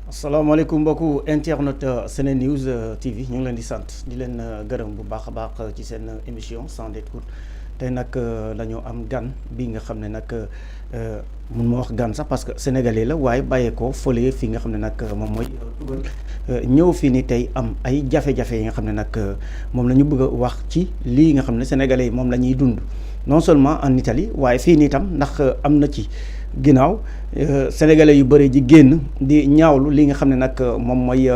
asalaamaaleykum mbokku internet Sene News TV ñu ngi leen di sant di leen gërëm bu baax a baax ci seen émission sans détour tey nag dañoo am gan bi nga xam ne nag mun ma wax gan sax parce que sénégalais la waaye bàyyeekoo fële fi nga xam ne nag moom mooy tugal ñëw fii ni tey am ay jafe-jafe yi nga xam ne nag moom la ñu bëgg a wax ci lii nga xam ne sénégalais yi moom la ñuy dund non seulement en Italie waaye fii nii tam ndax am na ci. ginnaaw sénégalais yu bëri ji génn di ñaawlu li nga xam ne nag moom mooy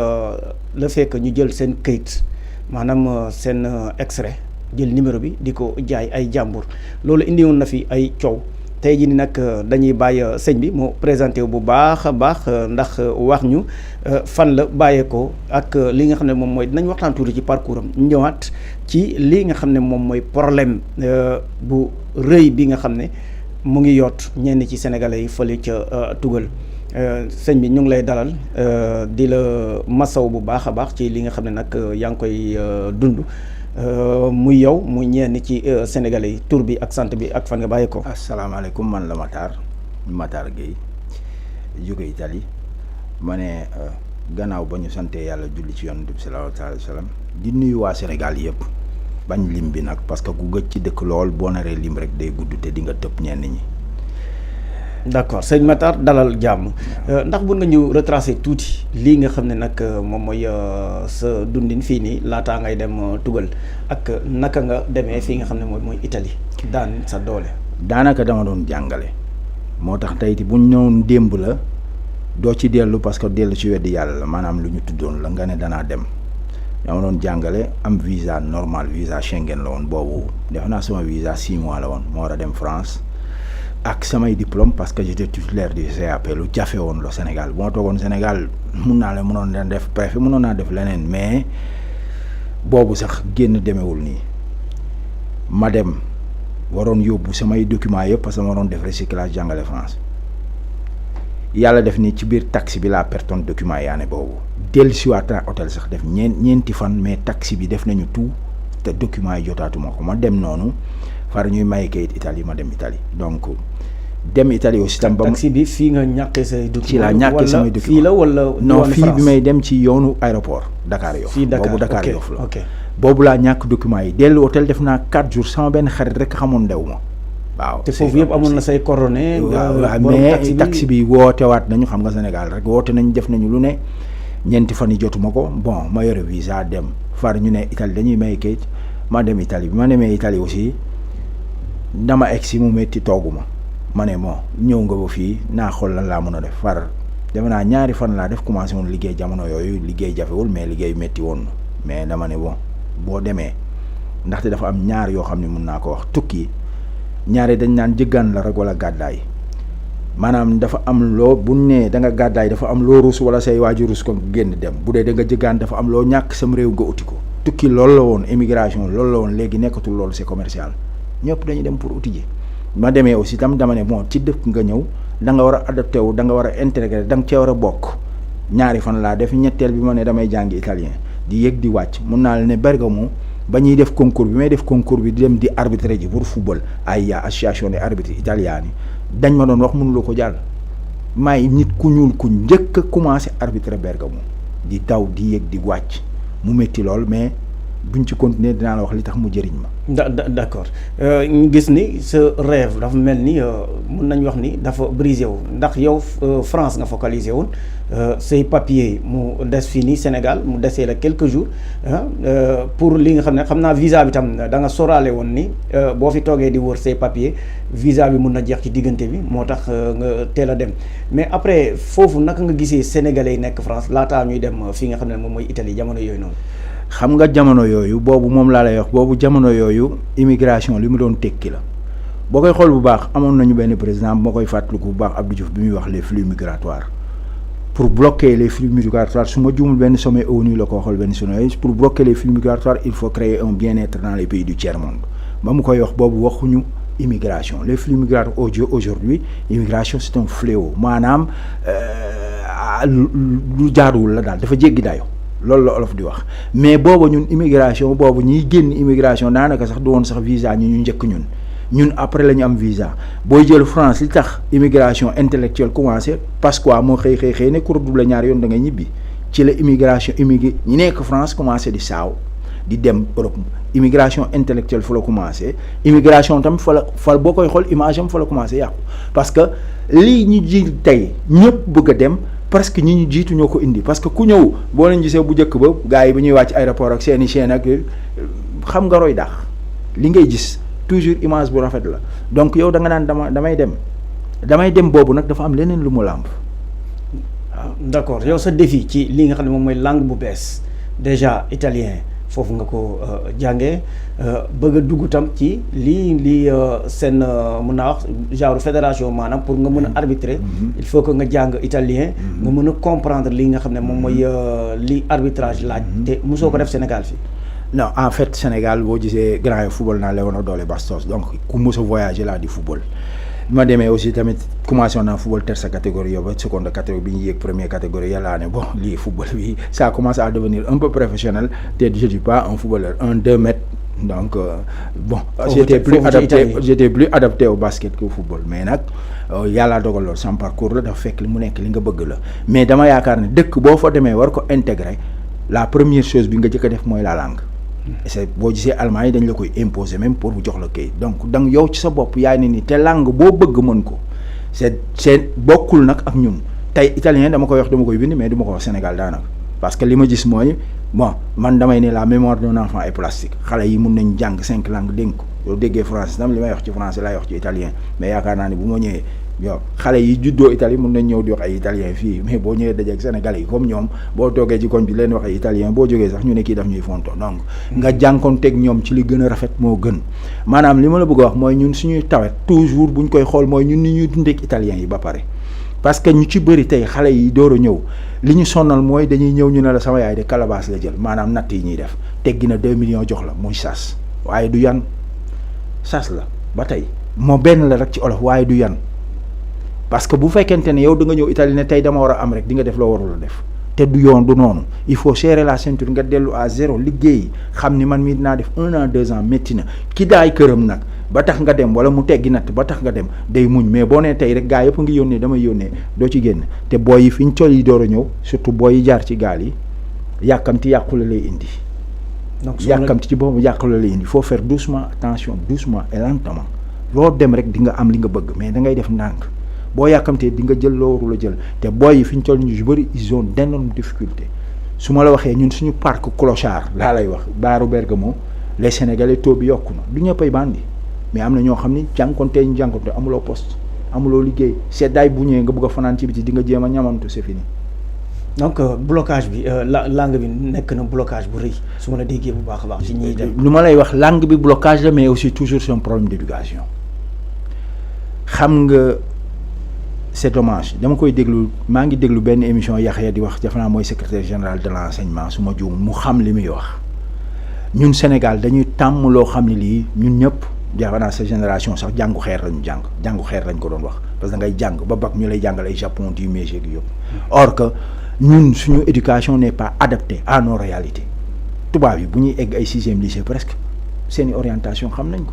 le fait que ñu jël seen këyit maanaam seen extrait jël numéro bi di ko jaay ay jàmbur loolu indiwoon na fi ay coow tey jii ni nag dañuy bàyyi sëñ bi mu présenté wu bu baax a baax ndax wax ñu fan la bàyyeekoo ak li nga xam ne moom mooy dinañ waxtaan tuuti ci parcours am ñëwaat ci li nga xam ne moom mooy problème bu rëy bi nga xam ne mu ngi yoot ñenn ci sénégalais yi fële ca tugal sëñ bi ñu ngi lay dalal di la masaw bu baax a baax ci li nga xam ne nag yaa ngi koy dund muy yow muy ñenn ci sénégalais yi tur bi ak sant bi ak fan nga bàyyi ko. asalaamaaleykum man la Matar Gueye jóge Italie ma ne gannaaw ba ñu sante yàlla julli ci yonent bi sallallahu alayhi wa sallam di nuyu waa Sénégal yëpp. bañ lim bi nag parce que ku gëj ci dëkk lool boo naree lim rek day gudd te di nga tëb ñenn ñi. d'accord sëñ Matar dalal jàmm ndax bu nga ñu retracer tuuti lii nga xam ne nag moom mooy sa dundin fii nii laataa ngay dem tugal ak naka nga demee fii nga xam ne mooy Italie daan sa doole. daanaka dama doon jàngale moo tax tey bu ñu ñëwoon démb la doo ci dellu parce que dellu ci weddi yàlla la maanaam lu ñu tuddoon la nga ne danaa dem. dama doon jàngale am visa normal visa Schengen la woon boobu def naa sama visa 6 mois la woon moo war a dem France ak samay diplôme parce que j'étais titulaire du CAP lu jafe woon la Sénégal bu ma toogoon Sénégal mënoon leen def préfet mënoon naa def leneen mais boobu sax génn demewul nii ma dem waroon yóbbu samay documents yëpp parce que ma waroon def recyclage jàngale France yàlla def ni ci biir taxi bi laa pertoon document yaa ne boobu dellu siwaat hôtel sax def ñeenti fan mais taxi bi def nañu tout te document yi jotaatuma ko ma dem noonu far ñuy maye kayit Italie ma dem Italie donc dem Italie aussi tam ba taxi bi fii nga ñàkkee say document ci laa ñàkkee samay document fii la wala non fii bi may dem ci yoonu aéroport Dakar Yoff boobu Dakar Yoff la boobu laa ñàkk document yi dellu hôtel def naa 4 jours sama benn xarit rek xamoon ndew ma waaw te foofu yëpp amoon na say coordonnées. waaw mais taxi bi wootewaat nañu xam nga Sénégal rek woote nañu def nañu lu ne ñeenti fan yi jotuma ko bon ma yore visa dem far ñu ne Italie dañuy may kayit ma dem Italie bi ma demee Italie aussi dama egg si mu métti toogu ma ne bon ñëw nga ba fii naa xool lan laa mën a def far deme naa ñaari fan laa def commencé woon liggéey jamono yooyu liggéey jafewul mais liggéey métti woon mais dama ne bon boo demee ndaxte dafa am ñaar yoo xam ne mun naa ko wax tukki. ñaare dañ naan jëggaan la rek wala gàddaay maanaam dafa am loo bu nee da nga gàddaay dafa am loo rus wala say waaju rus ko génn dem bu dee da nga jëggaan dafa am loo ñàkk sam réew nga uti ko tukki loolu la woon immigration loolu la woon léegi nekkatul loolu c'est commercial ñëpp dañuy dem pour uti ji ma demee aussi tam dama ne bon ci dëkk nga ñëw da nga war a adapté wu da nga war a intégré da nga cee war a bokk ñaari fan laa def ñetteel bi ma ne damay jàngi italien di yëg di wàcc mun naa la ne Bergamo ba ñuy def concours bi may def concours bi di dem di arbitrer ji pour football ay association des arbitres italiani dañ ma doon wax mënuloo ko jàll may nit ku ñuul ku njëkk a commencé arbitrer Bergamo di daw di yëg di wàcc mu métti lool mais buñ ci continuer dinaa la wax li tax mu jëriñ ma. d'accord ñu gis ni sa rêve dafa mel ni mun nañ wax ni dafa brisé wu ndax yow France nga focalisé woon say papier mu des fii nii Sénégal mu desee la quelques jours pour li nga xam ne xam naa visa bi tam da nga soraale woon ni boo fi toogee di wër say papier visa bi mun na jeex ci diggante bi moo tax nga teel a dem mais après foofu naka nga gisee sénégalais yi nekk France laataa ñuy dem fi nga xam ne moom mooy Italie jamono yooyu noonu. xam nga jamono yooyu boobu moom laa lay wax boobu jamono yooyu immigration li mu doon tekki la boo koy xool bu baax amoon nañu benn président bu ma koy fàttaliku bu baax Abdou Diouf bi muy wax les flux migratoires pour bloquer les flux migratoires su ma juumul benn sommet ONU la ko xool benn sommet pour bloquer les flux migratoires il faut créer un bien-être dans les pays du tiers-monde ba mu koy wax boobu waxuñu immigration les flux migratoires aujourd'hui immigration c'est un fléau maanaam lu jaaruwul la daal dafa jéggi dayo loolu la olof di wax mais booba ñun immigration boobu ñiy génn immigration daanaka sax du woon sax visa ñu njëkk ñun ñun après la ñu am visa booy jël France li tax immigration intellectuelle commencé parce que moo xëy ne ku redoublé ñaari yoon da ngay ñibbi ci la immigration ñi nekk France commencé di saaw di dem Europe immigration intellectuelle fa la commencé immigration tam fa boo koy xool image am fa la commencé yàqu parce que lii ñu ji tey ñëpp bëgg a dem presque ñi ñu jiitu ñoo ko indi parce que ku ñëw boo leen gisee bu njëkk ba gars yi bu ñuy wàcc aéroport ak seeni chaîne ak xam nga roy dax li ngay gis toujours image bu rafet la donc yow da nga naan damay dem boobu nag dafa am leneen lu mu làmb waaw d'accord yow sa défi ci li nga xam ne moom mooy langue bu bees déjà italien foofu nga ko jàngee bëgg a dugg tam ci lii seen mën naa wax genre fédération maanaam pour nga mën a arbitrer il faut que nga jàng italien nga mën a comprendre li nga xam ne moom mooy li arbitrage laaj te mosoo ko def Sénégal fii. non en fait Sénégal boo gisee grand yi football naa Léona Doole Bastos donc ku mos a voyager laa di football ma demee aussi tamit commencé naa football terce catégorie yow ba seconde catégorie bi ñu yéeg première catégorie yàllaa ne bon lii football bi ça commence à devenir un peu professionnel te je dis pas un footballeur 2 mètres donc bon j'étais plus adapté au basket qu'au football mais nag yàllaa dogal loolu sama parcours la dafa fekk li mu nekk li nga bëgg la mais dama yaakaar ne dëkk boo fa demee war ko intégrer la première chose bi nga jëkk a def mooy la langue c'est boo gisee allemand yi dañ la koy imposer même pour bu jox la kayit donc yow ci sa bopp yaay ne ni te langue boo bëgg mën ko c'est bokkul nag ak ñun tey italien dama koy wax dama koy bind mais du ma ko wax Sénégal daanaka parce que li ma gis mooy bon man damay ne la mémoire d'un enfant est plastique xale yi mun nañ jàng 5 langues dégg ko yow déggee français tam li may wax ci français laay wax ci italien mais yaakaar naa ni bu ma ñëwee yow xale yi juddoo Italie mun nañ ñëw di wax ay italien fii mais boo ñëwee dajeeg Sénégalais yi comme ñoom boo toogee ci koñ bi leen wax ay italien boo jógee sax ñu ne kii daf ñuy fonto donc nga jànkoonteeg ñoom ci li gën a rafet moo gën maanaam li ma la bëgg a wax mooy ñun suñuy tawet toujours buñ koy xool mooy ñun ni ñuy dundeek italien yi ba pare parce que ñu ci bëri tey xale yi door a ñëw li ñu sonnal mooy dañuy ñëw ñu ne la sama yaay de calebasse la jël maanaam natt yi ñuy def teggi na 2 millions jox la muy sas waaye du yan sas la ba tey moo benn la rek ci olof waaye du yan parce que bu fekkente ne yow da nga ñëw Italie ne tey dama war a am rek di nga def loo warul a def te du yoon du noonu il faut serrer la ceinture nga dellu à zéro liggéey xam ni man mii dinaa def 1 an 2 ans métti na ki daay këram nag ba tax nga dem wala mu teggi natt ba tax nga dem day muñ mais boo nee tey rek gaa yëpp ngi yónnee damay yónnee doo ci génn te booy yi fi ñu toll yi door a ñëw surtout booy yi jaar ci gaal yi yàkkamti yàqule lay indi. donc yàkkamti ci boobu yàqule lay indi il faut faire doucement attention doucement et lentement loo dem rek di nga am li nga bëgg mais da ngay def ndànk. boo yàkkamtee di nga jël loo warul a jël te booy yi fi ñu toll ñu bëri ils ont d'énormes difficultés su ma la waxee ñun suñu parc clochard laa lay wax baaru Bergamo les Sénégalais taux bi yokku na du ñëppay bandi mais am na ñoo xam ni jànkonte ñu jànkonte amuloo poste amuloo liggéey seddaay bu ñëwee nga bëgg a fanaan ci biti di nga jéem a ñamantu c'est fini. donc blocage bi langue bi nekk na blocage bu rëy su ma la déggee bu baax a baax. ci ñiy dem lu ma lay wax langue bi blocage la mais aussi toujours c'est un problème d'éducation xam nga. c'est dommage dama koy déglu maa ngi déglu benn émission Yaxya di wax defe naa mooy secrétaire général de l'enseignement su ma juum mu xam li muy wax ñun Sénégal dañuy tàmm loo xam ne lii ñun ñëpp defe naa sa génération sax jàngu xeer lañ ko doon wax parce que da ngay jàng ba bac ñu lay jàngal ay Japon du métier gi yëpp or que ñun suñu éducation n'est pas adaptée à nos réalités tubaab yi bu ñuy egg ay 6e lycée presque seeni orientation xam nañ ko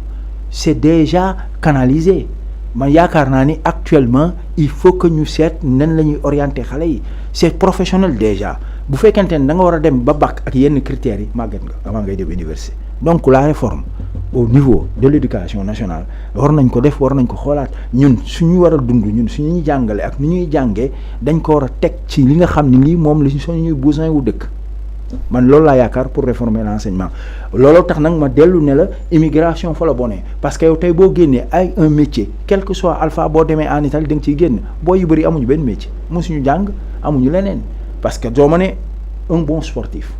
c'est déjà canalisé man yaakaar naa ni actuellement il faut que ñu seet nan la ñuy orienter xale yi c'est professionnel déjà bu fekkente ne da nga war a dem ba bac ak yenn critères yi màgget nga avant ngay dem université donc la réforme au niveau de l'éducation nationale war nañ ko def war nañ ko xoolaat ñun suñu war a dund ñun suñu ñuy jàngale ak ni ñuy jàngee dañ ko war a teg ci li nga xam ne lii moom la suñuy besoin wu dëkk man loolu laa yaakaar pour réformer l'enseignement looloo tax nag ma dellu ne la immigration fa la bonee parce que yow tey boo génnee ay un métier quel que soit alpha boo demee en Italie da nga ciy génn boo yu bëri amuñu benn métier mosuñu jàng amuñu leneen parce que doo ma ne un bon sportif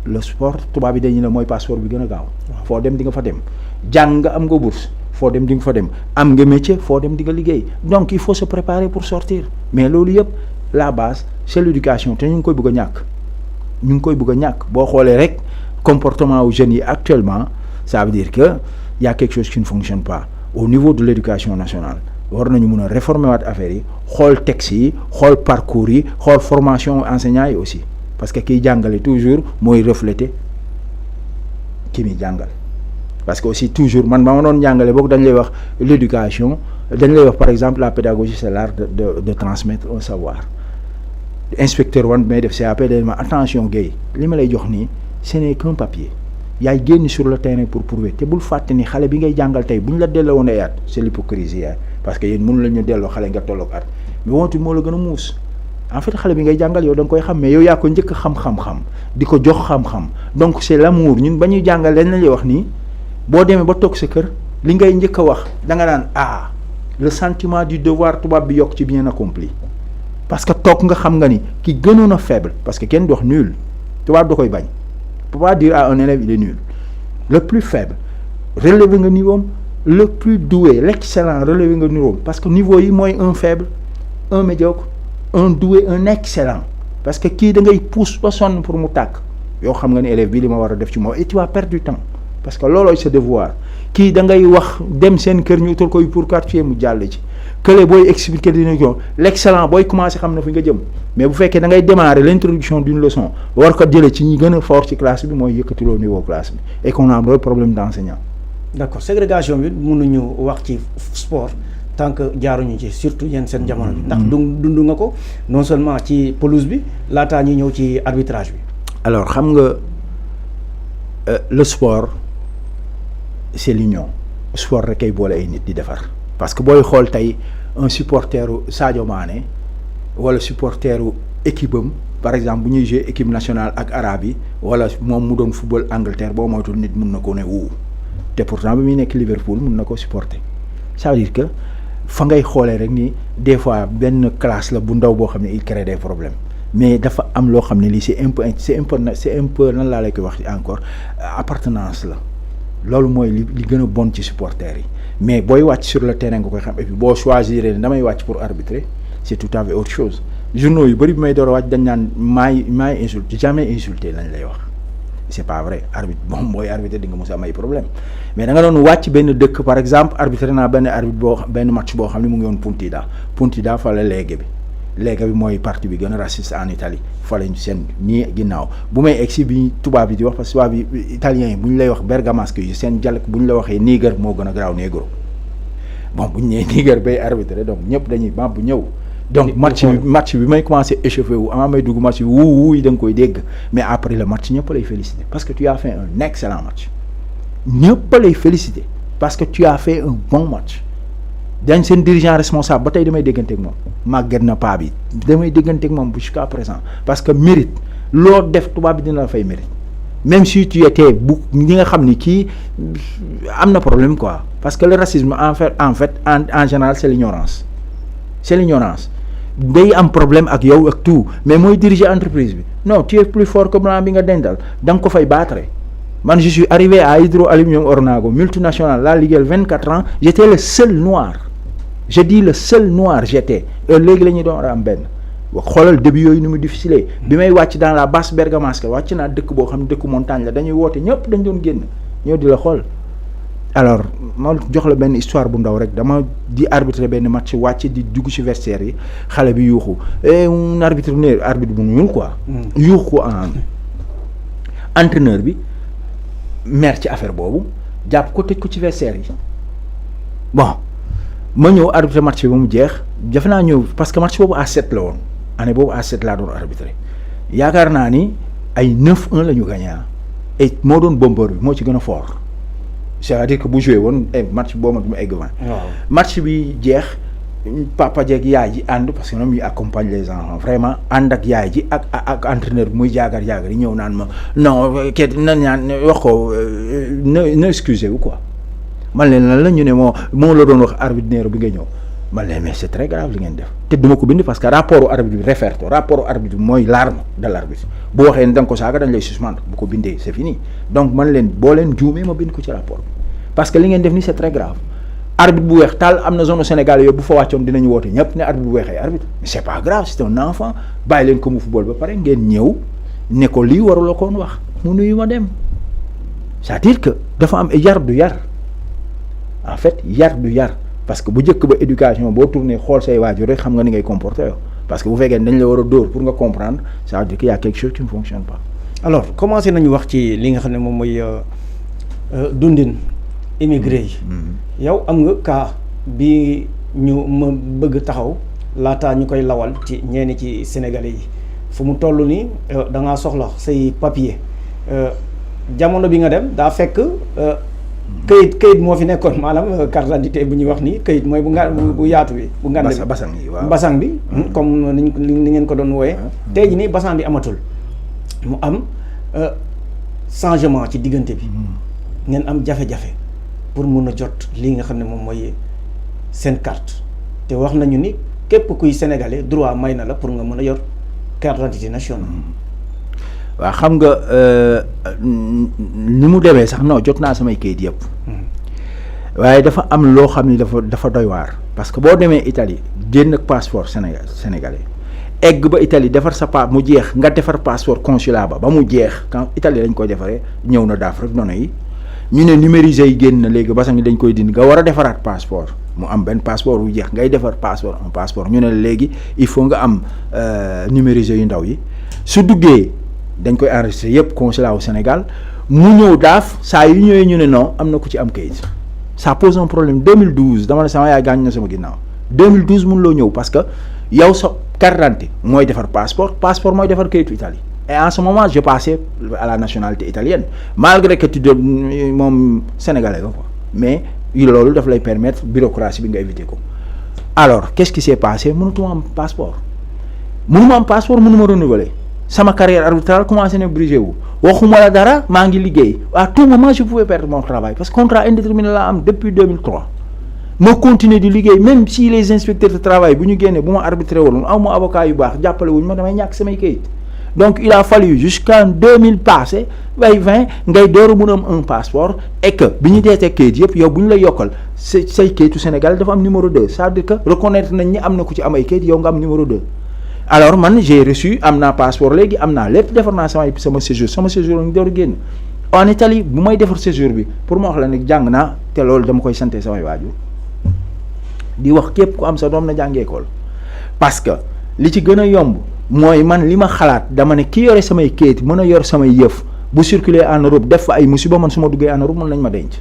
le sport tubaab bi dañu la mooy passeport bi gën a gaaw foo dem di nga fa dem jàng nga am nga bourse foo dem di nga fa dem am nga métier foo dem di nga liggéey donc il faut se préparer pour sortir mais loolu yëpp la base c'est l'éducation te ñu ngi koy bëgg a ñàkk boo xoolee rek comportement wu jeunes yi actuellement ça veut dire que y a quelque chose qui ne fonctionne pas au niveau de l'éducation nationale war nañu mën a réformer waat affaire yi xool textes yi xool parcours yi xool formation enseignants yi aussi parce que kiy jàngale toujours mooy refléter ki muy jàngal. parce que aussi toujours man ba ma doon jàngale boog dañ lay wax l'éducation dañ lay wax par exemple la pédagogie c'est l'art de transmettre un savoir inspecteur wan may def CAP dañ ma attention Guèye li ma lay jox nii ce n'est qu'un papier yaay génn sur le terrain pour prouver te bul fàtte ni xale bi ngay jàngal tey bu ñu la delloo woon ay at c'est l'hypocrisie parce que yéen mënu la ñu delloo xale nga tolloog at mais wontu moo la gën a muus en fait xale bi ngay jàngal yow da nga koy xam mais yow yaa ko njëkk xam-xam-xam di ko jox xam-xam donc c'est l'amour ñun ba ñuy jàngal leen la ñuy wax nii boo demee ba toog sa kër li ngay njëkk a wax da nga naan le sentiment du devoir tubaab bi yokk ci bien accompli parce que toog nga xam nga ni ki gënoon a faible parce que kenn du wax nul tubaab da koy bañ on peut pas dire à un élève il est nul le plus faible relever nga niveau le plus doué l'excellent relever nga niveau parce que niveau yi mooy un faible un médiocre un doué un excellent parce que kii da ngay pousse ba sonn pour mu tàkk yoo xam nga ni élève bi li ma war a def ci moom et tu vas perdre du temps parce que loolooy sa devoir kii da ngay wax dem seen kër ñu utal koy pour quartier mu jàll ci kële booy expliquer dina ko l'excellent booy commencer xam na fi nga jëm mais bu fekkee da ngay démarrer l'introduction d'une leçon war ko jëlee ci ñi gën a fort ci classe bi mooy yëkkatiloo niveau classe bi et qu'on a un problème d'enseignant. D'accord ségrégation bi mënuñu wax ci sport tant que jaaruñu ci surtout yéen seen jamono bi ndax dund nga ko non seulement ci pelouse bi laataa ñuy ñëw ci arbitrage bi. alors xam nga le sport c'est l'union sport rek kay boole ay nit di defar parce que booy xool tey un supporteru Sadio Mané wala supporteru équipe am par exemple bu ñuy jouer équipe nationale ak arabe yi wala moom mu doon football Angleterre boo moytul nit mun na ko ne wuu te pourtant bi muy nekk Liverpool mun na ko supporter ça veut dire que fa ngay xoolee rek ni des fois benn classe la bu ndaw boo xam ne il crée des problèmes mais dafa am loo xam ne lii c'est un peu nan laa lay koy wax encore appartenance la loolu mooy li gën a bon ci supporters yi mais booy wàcc sur le terrain nga koy xam et puis boo choisir ne damay wàcc pour arbitrer c'est tout à fait autre chose journaux yu bëri bi may door a wàcc dañ naan maay insulté jamais insulté lañ lay wax c'est pas vrai arbitre moom booy arbitrer di nga mos a am ay problème mais da nga doon wàcc benn dëkk par exemple arbitrer naa benn match boo xam ne mu ngi woon Puntida fa la léegi bi mooy parti bi gën a raciste en Italie fa lañ seen nii ginnaaw bu may egsi bi tubaab yi di wax parce que tubaab yi italien yi bu ñu lay wax bergamasque yi seen dialecte bu ñu la waxee niger moo gën a garaaw négro bon bu ñu nee niger bay arbitrer donc ñëpp dañuy bu ñëw donc match bi may commencé échauffé wu avant may dugg match bi wuu yi da nga koy dégg mais après le match ñëpp lay féliciter parce que tu as fait un excellent match ñëpp lay féliciter parce que tu as fait un bon match dañ seen dirigeant responsable ba tey damay dégganteeg moom màgget na paa bi damay dégganteeg moom jusqu'à présent parce que mérite loo def tubaab bi dina la fay mérite même si tu étais bu ñi nga xam ni kii am na problème quoi parce que le racisme en fait en général c'est l'ignorance day am problème ak yow ak tout mais mooy diriger entreprise bi non tu es plus fort que blanc bi nga dendal da nga ko fay battre man je suis arrivé à Hydro-Aluminium Ornago multinational laa liggéeyal 24 ans j'étais le seul noir je dis le seul noir j'étais léegi la ñuy doon am benn xoolal début yooyu ni mu difficile bi may wàcc dans la basse bergamasque wàcc naa dëkk boo xam ne dëkku montagne la dañuy woote ñëpp dañ doon génn ñëw di la xool alors ma jox la benn histoire bu ndaw rek dama di arbitrer benn match wàcc di dugg ci vestiaire yi xale bi yuuxu un arbitre bu ñuul quoi yuuxu ko entraîneur bi mer ci affaire boobu jàpp ko tëj ko ci vestiaire yi bon ma ñëw arbitrer match bi ba mu jeex def naa ñëw parce que match boobu à 7 la woon année boobu à 7 laa doon arbitrer yaakaar naa ni ay 9-1 la ñu gagné et moo doon bombeur bi moo ci gën a fort c'est-à-dire que bu joué woon match boobu ma egg 20 match bi jeex papa jeeg yaay ji ànd parce que ñoom ñuy accompagne les enfants vraiment ànd ak yaay ji ak entraîneur bi muy jaagar yi ñëw naan ma non kii na ñaan wax ko na excusez wu quoi man leen lan la ñu ne moo la doon wax arbitre bi nga ñëw man leen mais c'est très grave li ngeen def te duma ko bind parce que rapport arbitre bi réfère to rapport arbitre bi mooy l'arme de l'arbitre bu waxee ne da nga ko saaga dañ lay suspendre bu ko bindee c'est fini donc man leen boo leen juumee ma bind ko ci rapport bi parce que li ngeen def ni c'est très grave arbitre bu weex taal am na zone Sénégal yooyu bu fa wàccoon dinañu woote ñëpp ne arbitre bu weexee arbitre mais c'est pas grave c'est un enfant bàyyi leen ko mu football ba pare ngeen ñëw ne ko lii warula koon wax mu nuyu ma dem c'est-à-dire que dafa am yar du yar en fait yar du yar parce que bu njëkk ba éducation boo tourné xool say waajur rek xam nga ni ngay comporter yow parce que bu fekkee dañ la war a dóor pour nga comprendre ça veut dire qu'il y a quelque chose qui ne fonctionne pas. alors commencé nañu wax ci li nga xam ne moom mooy dundin immigré yi. yow am nga cas bi ñu ma bëgg taxaw laataa ñu koy lawal ci ñeeni ci sénégalais yi fu mu toll nii da ngaa soxla say papier jamono bi nga dem daa fekk këyit moo fi nekkoon maanaam carte d'identité bu ñuy wax nii këyit mooy bu yaatu bi. bu ngand bi basang bi comme ni ngeen ko doon wooyee. tey jii nii basang bi amatul mu am changement ci diggante bi. ngeen am jafe-jafe pour mun a jot lii nga xam ne moom mooy seen carte te wax nañu ni képp kuy sénégalais droit may na la pour nga mën a yor carte d'identité nationale. waaw xam nga ni mu demee sax non jot naa samay kayit yëpp. waaye dafa am loo xam ni dafa doy waar. parce que boo demee Italie génn ak passeport sénégalais egg ba Italie defar sa mu jeex nga defar passeport consulat ba mu jeex quand Italie lañ koy defaree ñëw na daaf rek noonu yi ñu ne numérisé yi génn na léegi basang yi dañ koy dindi nga war a defaraat passeport mu am benn passeport bu jeex ngay defar passeport ñu ne léegi il faut nga am numérisé yu ndaw yi su duggee. dañ koy enregistré yëpp consulat au Sénégal mu ñëw daaf saa yu ñëwee ñu ne non am na ku ci am kayit ça pose un problème 2012 dama ne sama yaay gaañ na sama ginnaaw 2012 mun loo ñëw parce que yow sa carte d'identité mooy defar passeport mooy defar kayitu Italie et en ce moment je passais à la nationalité italienne malgré que tu de moom sénégalais la quoi mais loolu daf lay permettre bureaucratie bi nga éviter ko alors qu'est-ce qui s'est passé mënutuma am passeport mënuma renouveler sama carrière arbitrale commencé na brisé wu waxuma la dara maa ngi liggéey à tout moment je pouvais perdre mon travail parce que contrat indéterminé laa am depuis 2003 ma continuer di liggéey même si les inspecteurs de travail bu ñu génnee bu ma arbitré woon aw ma avocat yu baax jàppale wuñu ma damay ñàkk samay kayit donc il a fallu jusqu'en 2000 passé 20 ngay door a mun a am un passeport et que bi ñu deetee kayit yëpp yow bu ñu la yokkal say kayitu Sénégal dafa am numéro 2 c'est-à-dire que reconnaître nañ ñi am na ku ci am ay kayit yow nga am numéro 2. alors man j'ai reçu am naa passeport léegi am naa lépp defar naa sama séjour ngi door génn en Italie bu may defar séjour bi pour ma wax la ne jàng naa te loolu dama koy santé samay waajur di wax képp ku am sa doom na jàngee école parce que li ci gën a yomb mooy man li ma xalaat dama ne ki yore samay kayit mën a yor samay yëf bu circuler en Europe def fa ay musiba man su ma duggee en Europe mën nañ ma denc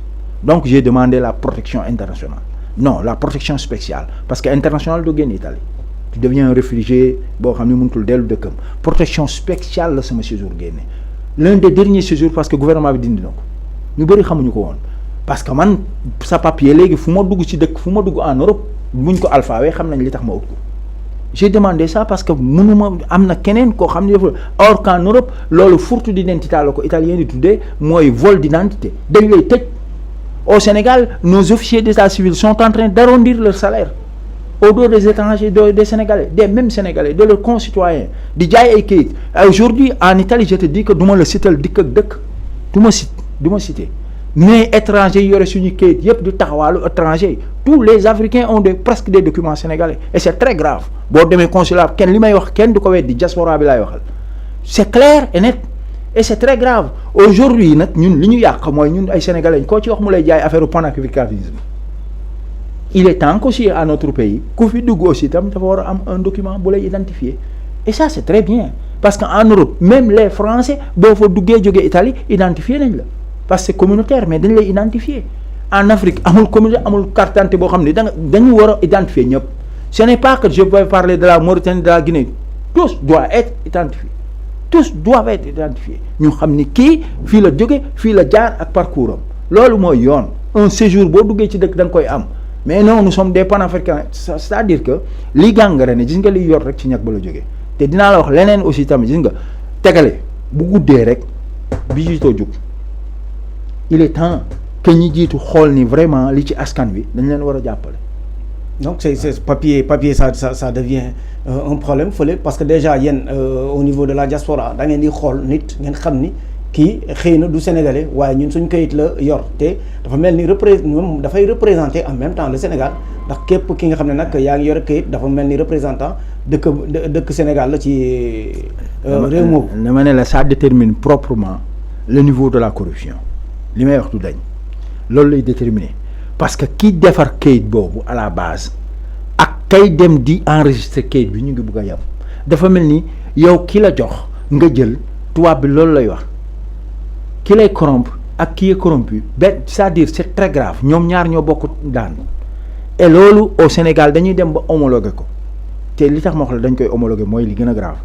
donc j'ai demandé la protection internationale non la protection spéciale parce que internationale du génn Italie tu deviens un réfugié boo xam ne mënutul dellu dëkkam protection spéciale la sama séjour génne l'un des derniers séjours parce que gouvernement bi dindi na ko ñu bëri xamuñu ko woon parce que man sa papier léegi fu ma dugg ci dëkk fu ma dugg en Europe buñ ko alphabet xam nañ li tax ma ut ko j'ai demandé ça parce que mënuma am na keneen koo xam ne dafa or qu'en Europe loolu furto d'identité la ko italien di tuddee mooy vol d'identité dañ lay tëj au Sénégal nos officiers d'état civil sont en train d'arrondir leur salaire au dos des étrangers des Sénégalais des mêmes Sénégalais de leurs concitoyens di jaay ay kayit aujourd'hui en Italie je te dis que du ma la cital dikk ak dëkk du ma citer mais étrangers yi yore suñu kayit yëpp di taxawaalu étrangers tous les Africains ont presque des documents sénégalais et c'est très grave boo demee consulat li may wax kenn du ko weddi diaspora bi laay waxal c'est clair et net et c'est très grave aujourd'hui nag ñun li ñu yàq mooy ñun ay Sénégalais koo ci wax mu lay jaay affaire panafricanisme il est temps qu'aussi à notre pays ku fi dugg aussi tam dafa war a am un document bu lay identifier et ça c'est très bien parce que en Europe même les Français boo fa duggee jógee Italie identifier nañ la parce que c'est communautaire mais dañ lay identifier en Afrique amul communauté amul carte d'identité boo xam ne dañu war a identifier ñëpp ce n'est pas que je vais parler de la Mauritanie de la Guinée tous doivent être identifiés ñu xam ni kii fii la jóge fii la jaar ak parcours am loolu mooy yoon un séjour boo duggee ci dëkk da nga koy am mais non nous sommes des panafricains c'est-à-dire que li gangrène gis nga liy yor rek ci ñag ba la jógee te dinaa la wax leneen aussi tamit gis nga tegale bu guddee rek bi jiitoo jug il est temps que ñi jiitu xool ni vraiment li ci askan wi dañ leen war a jàppale. donc c'est papier ça devient un problème fële parce que déjà yéen au niveau de la diaspora da ngeen di xool nit ngeen xam ni kii xëy na du sénégalais waaye ñun suñ kayit la yor te dafa mel ni dafay représenter en même temps le Sénégal ndax képp ki nga xam ne nag yaa ngi yore kayit dafa mel ni représentant dëkk Sénégal la ci réew moomu. dama ne la ça détermine proprement le niveau de la corruption li may wax du dañ loolu lay déterminer parce que ki defar kayit boobu à la base ak kay dem di enregistrer kayit bi ñu ngi bëgg a yem dafa mel ni yow ki la jox nga jël tubaab bi loolu lay wax ki lay corrompre ak qui est corrompu c'est-à-dire c'est très grave ñoom ñaar ñoo bokk daan et loolu au Sénégal dañuy dem ba homologué ko te li tax ma wax la dañ koy homologué mooy li gën a grave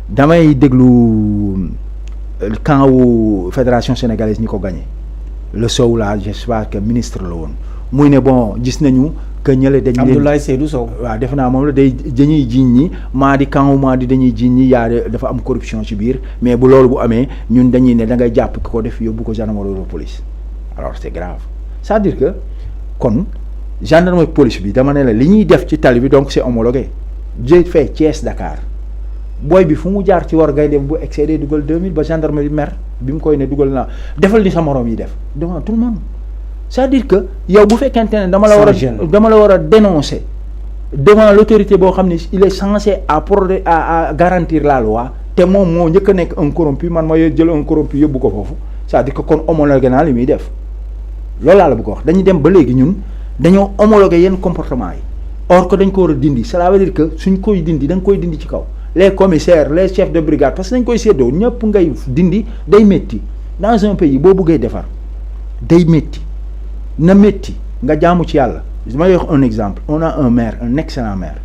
damay déglu camp wu fédération sénégalaise ñi ko gagné le Sow là j'espère que ministre la woon muy ne bon gis nañu que ñële dañ leen Abdoulaye Seydou Sow waaw defe naa moom la dañuy jiiñ ñi maa di camp maa di dañuy jiiñ ñi dafa am corruption ci biir mais bu loolu bu amee ñun dañuy ne da ngay jàpp ki ko def yóbbu ko gendarmerie ou police alors c'est grave c'est-à-dire que kon gendarmerie police bi dama ne la li ñuy def ci tali bi donc c'est homologué j'ai fait Thiès Dakar booy bi fu mu jaar ci war ngay dem bu excédé dugal 2000 ba gendarmerie mer bi mu koy ne dugal naa defal ni sa morom yi def devant tout le monde c'est-à-dire que yow bu fekkente ne dama la war a dénoncer devant l'autorité boo xam ne il est censé à garantir la loi te moom moo njëkk a nekk un corrompu man ma jël un corrompu yóbbu ko foofu c'est-à-dire que kon homologué naa li muy def loolu laa la bëgg wax dañuy dem ba léegi ñun dañoo homologué yenn comportement yi or que dañ ko war a dindi cela veut dire que suñ koy dindi da nga koy dindi ci kaw les commissaires les chefs de brigade parce que dañ koy séddoo ñëpp ngay dindi day métti dans un pays boo bëggee defar day métti na métti nga jaamu ci yàlla ma lay wax un exemple on a un maire un excellent maire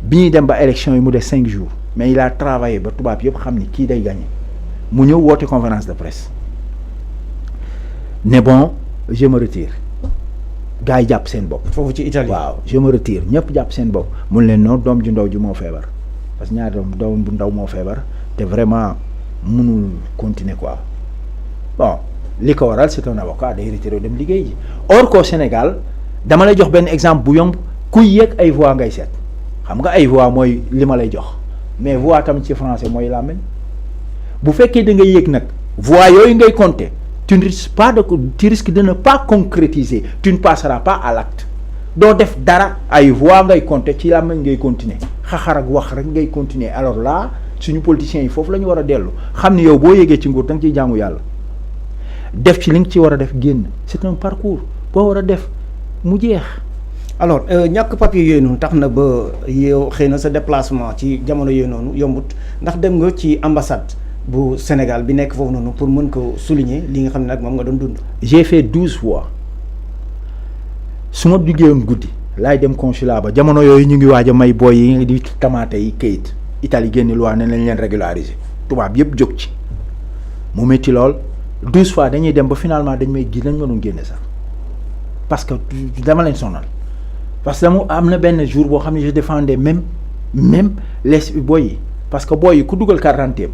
bi ñuy dem ba élection yi mu def 5 jours mais il a travaillé ba tubaab yëpp xam ni kii day gagné mu ñëw woote conférence de presse ne bon je me retire gars yi jàpp seen bopp. foofu ci Italie waaw je me retire ñëpp jàpp seen bopp mun leen noonu doom ju ndaw ji moo feebar parce que ñaari doom bu ndaw moo feebar te vraiment mënul continuer quoi bon. li ko waral c'est un avocat day retiré dem liggéey ji or qu'au Sénégal dama lay jox benn exemple bu yomb kuy yéeg ay voix ngay seet xam nga ay voix mooy li ma lay jox mais voix tamit ci français mooy làmmiñ bu fekkee da ngay yéeg nag voix yooyu ngay compter tu risques de ne pas concrétiser tu ne passeras pas à l'acte doo def dara ay voix ngay compter ci làmmiñ ngay continuer xaxar ak wax rek ngay continuer alors là suñu politiciens yi foofu la ñu war a dellu xam ne yow boo yéegee ci nguur da nga ciy jaamu yàlla def ci li nga ci war a def génn c'est un parcours boo war a def mu jeex. alors ñàkk papier yooyu noonu tax na ba yow xëy na sa déplacement ci jamono yooyu noonu yombut ndax dem nga ci ambassade bu Sénégal bi nekk foofu noonu pour mën ko souligner li nga xam ne nag moom nga doon dund. j'ai fait 12 fois su ma duggee woon guddi laay dem consulat ba jamono yooyu ñu ngi waaj a may booy yi di tamaate yi kayit Italie génn loi ne nañ leen régulariser tubaab yëpp jóg ci mu métti lool. 12 fois dañuy dem ba finalement dañ may gi dañ ma doon génne sax parce que dama leen sonal parce que dama am na benn jour boo xam ne je défendais même les boy yi parce que boy yi ku dugal carte d'identité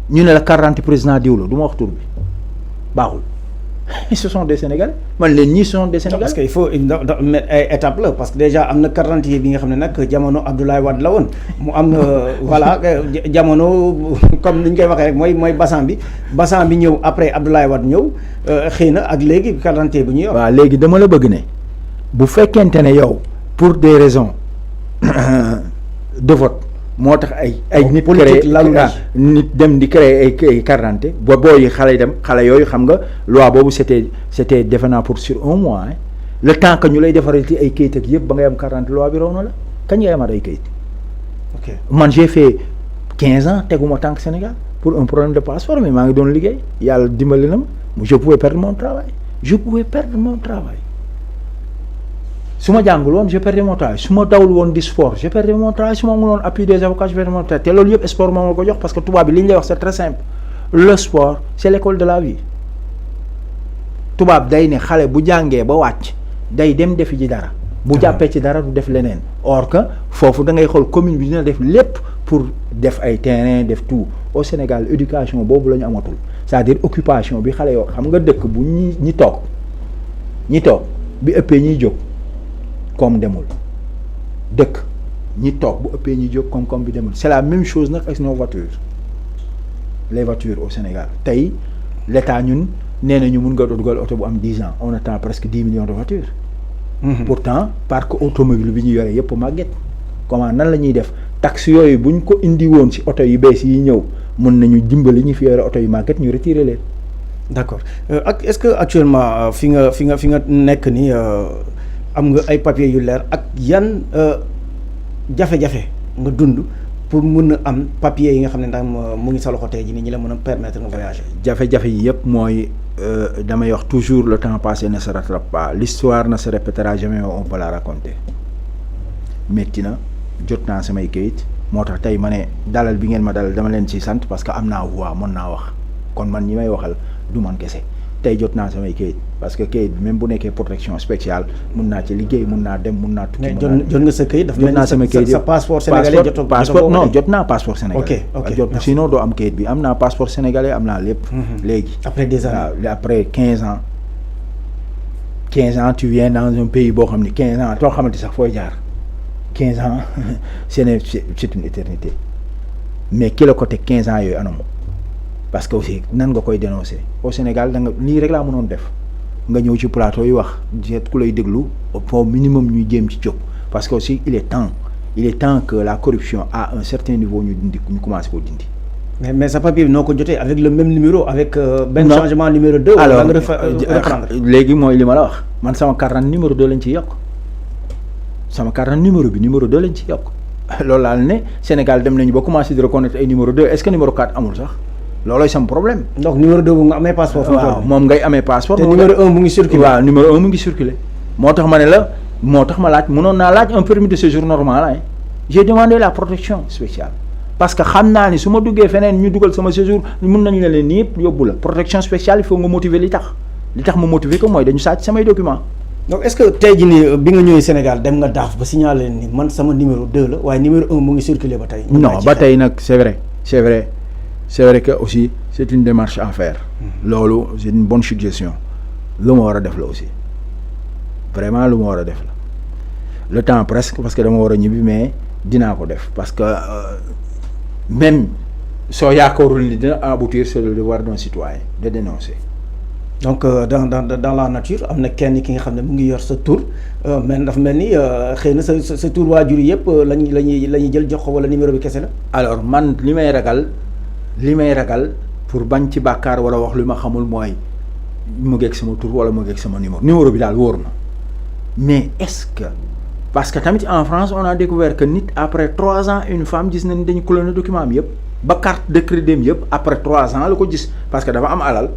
ñu ne la carte d'identité président diw la du ma wax tur bi baaxul ce sont des Sénégalais man leen ñii ce sont des Sénégalais. parce que il faut ay étape la parce que déjà am na carte d'identité bi nga xam ne nag jamono Abdoulaye Wade la woon mu am voilà jamono comme ni ñu koy waxee rek mooy basan bi ñëw après Abdoulaye Wade ñëw xëy na ak léegi carte d'identité bi ñu yor. waaw léegi dama la bëgg ne bu fekkente ne yow pour des raisons de vote moo tax ay nit créé nit dem di créer ay carte d'identité ba booy xale dem xale yooyu xam nga loi boobu c'était defe naa pour sur un mois le temps que ñu lay defaral ci ay kayit ak yëpp ba ngay am carte d'identité loi bi raw na la kañ ngay amaat ay kayit. ok man j'ai fait 15 ans teguma tànk Sénégal pour un problème de passeport mais maa ngi doon liggéey yàlla dimbali na ma je pouvais perdre mon travail su ma jàngul woon je perdais mon travail su ma dawul woon di sport je perdais mon travail su ma mënoon appui des avocats je perdais mon travail te loolu yëpp sport moom la ko jox parce que tubaab bi li ñu lay wax c'est très simple le sport c'est l'école de la vie tubaab day ne xale bu jàngee ba wàcc day dem defi ji dara bu jàppee ci dara du def leneen or que foofu da ngay xool commune bi dina def lépp pour def ay terrain def tout au Sénégal éducation boobu la ñu amatul c'est-à-dire occupation bi xale yoo xam nga dëkk bu ñi toog bi ëppee ñiy jóg comme demul dëkk ñi toog bu ëppee ñi jóg comme bi demul c'est la même chose nag ak nos voitures les voitures au Sénégal tey l'État ñun nee nañu mun nga dugal oto bu am 10 ans on attend presque 10 millions de voitures. Pourtant parc automobile bi ñu yore yëpp màgget comment nan la ñuy def taxe yooyu bu ñu ko indi woon ci oto yu bees yi ñëw mun nañu dimbali ñu fi yore oto yu màgget ñu retirer leen. d'accord ak est-ce que actuellement fi nga nekk nii am nga ay papiers yu leer ak yan jafe-jafe nga dund pour mun a am papier yi nga xam ne ndax mu ngi sa loxo tey jii nii ñi la mën a permettre nga voyager. jafe-jafe yi yëpp mooy damay wax toujours le temps passé ne se rattrape pas, l'histoire ne se répétera jamais, on peut la raconter. métti na jot naa samay kayit moo tax tey ma ne dalal bi ngeen ma dalal dama leen ci sant parce que am naa voix mën naa wax kon man ñi may waxal du man kese tey jot naa samay kayit parce que kayit bi même bu nekkee protection spéciale mun naa ci liggéey mun naa dem mun naa tukki. mais jot nga sa kayit dafa jot naa sama kayit sa passeport sénégalais jotoo passeport non jot naa passeport sénégalais. ok jot sinon doo am kayit bi am naa passeport sénégalais am naa lépp. léegi après des années waaw après 15 ans tu viens dans un pays boo xam ni 15 ans doo xamante sax fooy jaar 15 ans c'est une éternité mais ki la ko teg 15 ans yooyu anamu parce que aussi nan nga koy dénoncer au Sénégal da nga lii rek laa mënoon def nga ñëw ci plateau yi wax jeet ku lay déglu au minimum ñuy jéem ci jóg parce que aussi il est temps que la corruption à un certain niveau ñu commencé koo dindi. mais sa papier bi noo ko jotee avec le même numéro avec benn changement numéro 2. alors léegi mooy li ma la wax man sama carte numéro 2 lañ ciy yokk sama carte numéro bi numéro 2 lañ ciy yokk loolu laa ne Sénégal dem nañu ba commencé di reconnaître ay numéro 2 est-ce que numéro 4 amul sax loolooy sama problème. donc numéro 2 bu nga amee passeport. waaw moom ngay amee passeport. te numéro 1 mu ngi circulé. waaw numéro 1 mu ngi circulé moo tax ma ne la moo tax ma laaj mënoon naa laaj un permis de séjour normal j'ai demandé la protection spéciale. parce que xam naa ni su ma duggee feneen ñu dugal sama séjour mën nañu ne leen nii yëpp yóbbu la protection spéciale il faut nga motiver li tax ma motiver ko mooy dañu sàcc samay documents. donc est-ce que tey jii nii bi nga ñëwee Sénégal dem nga daaf ba signaler ni man sama numéro 2 la waaye numéro 1 mu ngi circuler ba tey. non ba tey nag c'est vrai que aussi c'est une démarche à faire. loolu c'est une bonne suggestion lu ma war a def la aussi vraiment lu ma war a def la le temps presque parce que dama war a ñibbi mais dinaa ko def parce que. même soo yaakaarul ni dina aboutir c'est le devoir d'un citoyen de dénoncer. donc dans la nature am na kenn ki nga xam ne mu ngi yor sa tur mais dafa mel ni xëy na sa tur waajur yëpp la ñuy jël jox ko wala numéro bi kese la. alors man li may ragal pour bañ ci bàkkaar wala wax lu ma xamul mooy mu ngeeg sama tur wala mu ngeeg sama numéro bi daal wóor na mais est-ce que. parce que tamit en France on a découvert que nit après 3 ans une femme gis nañ dañu cloner document am yëpp ba carte de crédit am yëpp après 3 ans la ko gis parce que dafa am alal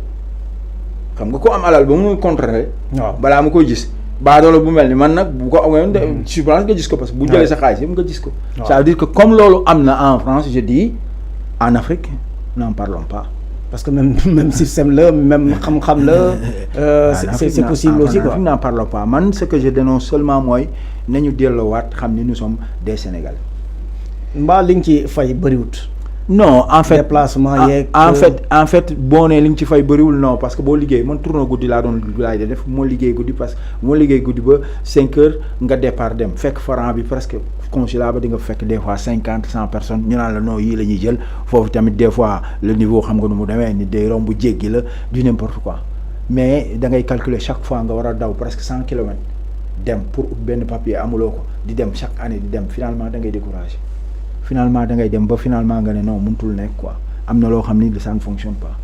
xam nga ko am alal ba mu contrôler waaw balaa ma koy gis baadoolo bu mel ni man nag bu ko amoon de subvention nga gis ko parce que bu jëlee sa xaalis yëpp nga gis ko. ça veut dire que comme loolu am na en France je dis en Afrique n'en parlons pas. parce que même système la même xam-xam la. c'est possible aussi quoi. n'en parlons pas man ce que je dénonce seulement mooy nañu delloowaat xam ni nous sommes des Sénégalais. mbaa li nga ci fay bëriwut. non en fait déplacement yeeg. en fait boo nee li nga ci fay bëriwul non parce que boo liggéey man tourne guddi laa doon laay de def moo liggéey guddi parce que moo liggéey guddi ba 5 heures nga départ dem fekk franc bi presque consulat ba di nga fekk des fois 50 100 personnes ñu naan la non yii la ñuy jël foofu tamit des fois le niveau xam nga nu mu demee ni day romb jéggi la du n'importe quoi mais da ngay calculer chaque fois nga war a daw presque 100 kilomètres dem pour benn papier amuloo ko di dem chaque année di dem finalement da ngay décourager. finalement da ngay dem ba finalement nga ne non mënutul nekk quoi am na loo xam ni ça ne fonctionne pas.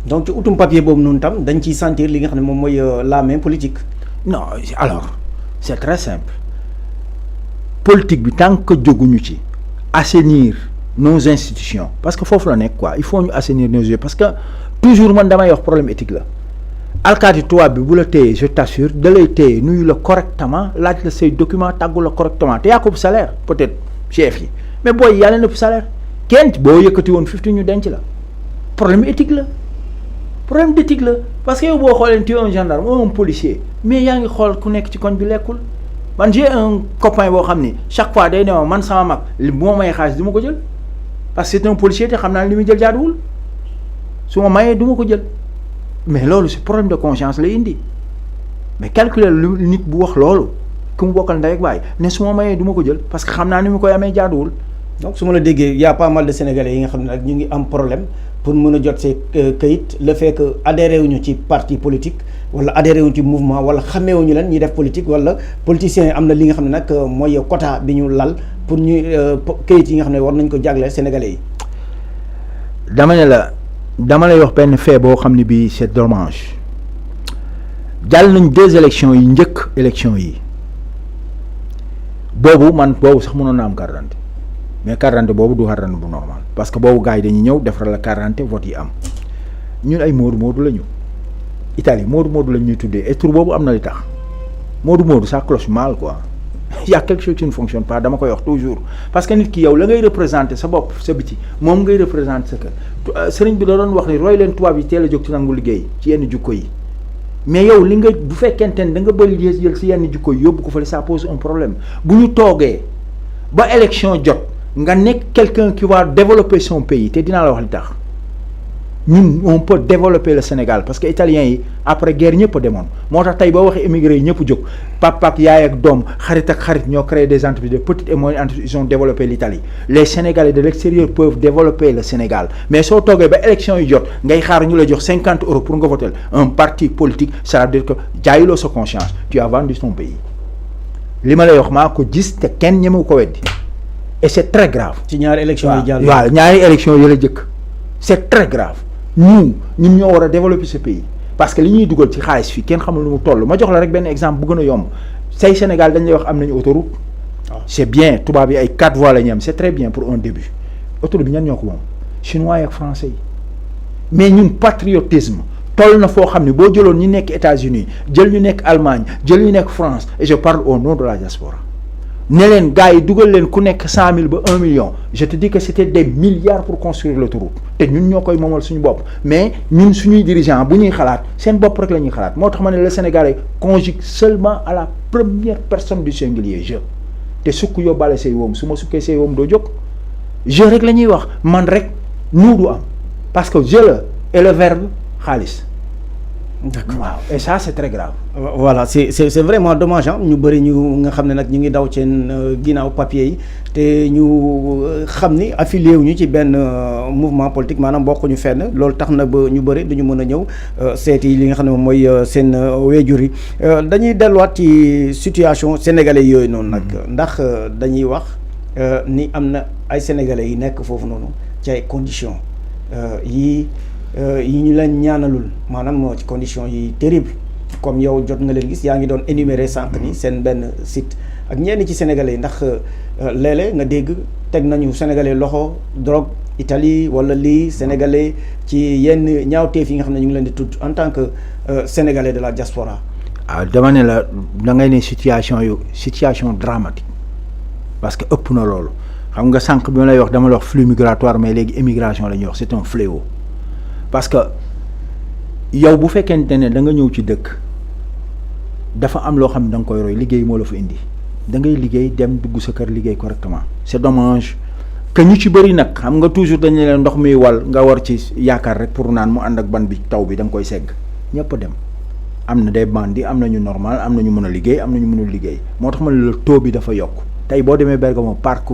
donc ci utum papier boobu noonu tam dañ ciy sentir li nga xam ne moom mooy la main politique. non alors c'est très simple politique bi tant que jóguñu ci assainir nos institutions parce que foofu la nekk quoi il faut ñu assainir nos institutions parce que toujours man damay wax problème éthique la alkaati tubaab bi bu la téyee je t'assure da lay téye nuyu la correctement laaj la say document tàggu la correctement te yaa ko salaire peut-être chef yi. mais booy yàlla na salaire kenn boo yëkkati woon 50 ñu denc la problème éthique la problème d'éthique la parce que yow boo xoolee tu es un gendarme ou un policier mais yaa ngi xool ku nekk ci koñ bi lekkul man j'ai un copain boo xam ni chaque fois day ne man sama mag li bu ma mayee xaalis du ma ko jël parce que c'est un policier te xam naa li muy jël jaaduwul su ma mayee du ma ko jël mais loolu c'est problème de conscience lay indi mais calculer lu nit bu wax loolu. ku mu bokkal ndey ak baay ne su ma mayee du ma ko jël parce que xam naa ni mu koy amee jaaduwul. donc su ma la déggee y a pas mal de Sénégalais yi nga xam ne nag ñu ngi am problème pour mën a jot see kayit le fait que adhéré wuñu ci parti politique wala adhéré wuñu ci mouvement wala xameewuñu leen ñuy def politique wala politiciens yi am na li nga xam ne nag mooy quota bi ñu lal pour ñuy kayit yi nga xam ne war nañ ko jagleel Sénégalais yi. dama lay wax benn fait boo xam ne bii c'est dommage jàll nañ 2 élections yi njëkk élections yi. boobu sax mënoon na am carte d'identité mais carte d'identité boobu du carte d'identité bu normal parce que boobu gars yi dañuy ñëw defaral la carte d'identité vote yi am ñun ay moodu la ñu Italie moodu la ñuy tuddee et tur boobu am na li tax moodu ça cloche mal quoi il y a quelque chose qui ne fonctionne pas dama koy wax toujours parce que nit ki yow la ngay représenter sa bopp sa biti moom ngay représenter sa kër sëriñ bi da doon wax ni roy leen tubaab yi teel a jóg ci nangu liggéey ci yenn jukko yi mais yow li nga bu fekkente ne da nga bëri jël si yenn jukko yi yóbbu ko fële ça pose un problème bu ñu toogee ba élection jot nga nekk quelqu'un qui va développer son pays te dinaa la wax li tax ñun on peut développer le Sénégal parce que italiens yi après guerre ñëpp a demoon moo tax tey boo waxee émigré yi ñëpp jóg papa ak yaay ak doom xarit ak xarit ñoo créé des entreprises de petites et moyennes entreprises ils ont développé l'Italie les Sénégalais de l'extérieur peuvent développer le Sénégal mais soo toogee ba élection yi jot ngay xaar ñu la jox 50 € pour nga voter un parti politique ça veut dire que jaayuloo sa conscience tu as vendu ton pays li ma lay wax maa ko gis te kenn ñemewu ko weddi et c'est très grave. ci ñaari élection yi jàll. waaw ñaari élection yi la jëkk c'est très grave. ñun ñoo war a développer ce pays parce que li ñuy dugal ci xaalis fii kenn xamul lu mu toll ma jox la rek benn exemple bu gën a yomb say Sénégal dañ lay wax am nañu autoroute c'est bien tubaab yi ay 4 voies la ñu am c'est très bien pour un début autoroute bi ñan ñoo ko moom chinois yi ak français yi mais ñun patriotisme toll na foo xam ne boo jëloon ñu nekk États-Unis jël ñu nekk Allemagne jël ñu nekk France et je parle au nom de la diaspora ne leen gars yi dugal leen ku nekk 100 000 ba 1 million je te dis que c'était des milliards pour construire l'autoroute te ñun ñoo koy moomal suñu bopp mais ñun suñuy dirigeant bu ñuy xalaat seen bopp rek la ñuy xalaat moo tax ma ne le Sénégalais conjugue seulement à la première personne du singulier je te sukk yóbbaale say woom su ma sukkee say woom doo jóg je rek la ñuy wax man rek nous du am parce que je la et le verbe xaalis. D'accord waaw et ça c'est très grave. Voilà c'est vraiment dommage ñu bëri ñu nga xam ne nag ñu ngi daw seen ginnaaw papier yi te ñu xam ni affilié wu ñu ci benn mouvement politique maanaam bokkuñu fenn loolu tax na ba ñu bëri duñu mën a ñëw seeti li nga xam ne moom mooy seen waajur yi dañuy delluwaat ci situation sénégalais yooyu noonu nag ndax dañuy wax ni am na ay sénégalais yi nekk foofu noonu ci ay conditions yi ñu leen ñaanalul maanaam ci conditions yi terrible comme yow jot nga leen gis yaa ngi doon énumérer sànq ni seen benn site ak ñenn ci sénégalais yi ndax léeg-léeg nga dégg teg nañu sénégalais loxo drogue Italie wala lii sénégalais ci yenn ñaawteef yi nga xam ne ñu ngi leen di tudd en tant que sénégalais de la diaspora. ah dama ne la da ngay ne situation dramatique parce que ëpp na loolu xam nga sànq bi ma lay wax dama la wax flux migratoire mais léegi immigration la ñuy wax c'est un fléau. parce que yow bu fekkente ne da nga ñëw ci dëkk dafa am loo xam ne da nga koy roy liggéey moo la fa indi da ngay liggéey dem dugg sa kër liggéey correctement c'est dommage que ñu ci bëri nag xam nga toujours dañu leen ndox mi wal nga war ci yaakaar rek pour naan mu ànd ak ban bi taw bi da nga koy segg ñëpp a dem am na des bandits am na ñu normal am na ñu mën a liggéey am na ñu mënul liggéey moo tax ma ne la taux bi dafa yokk tey boo demee Bergamo parc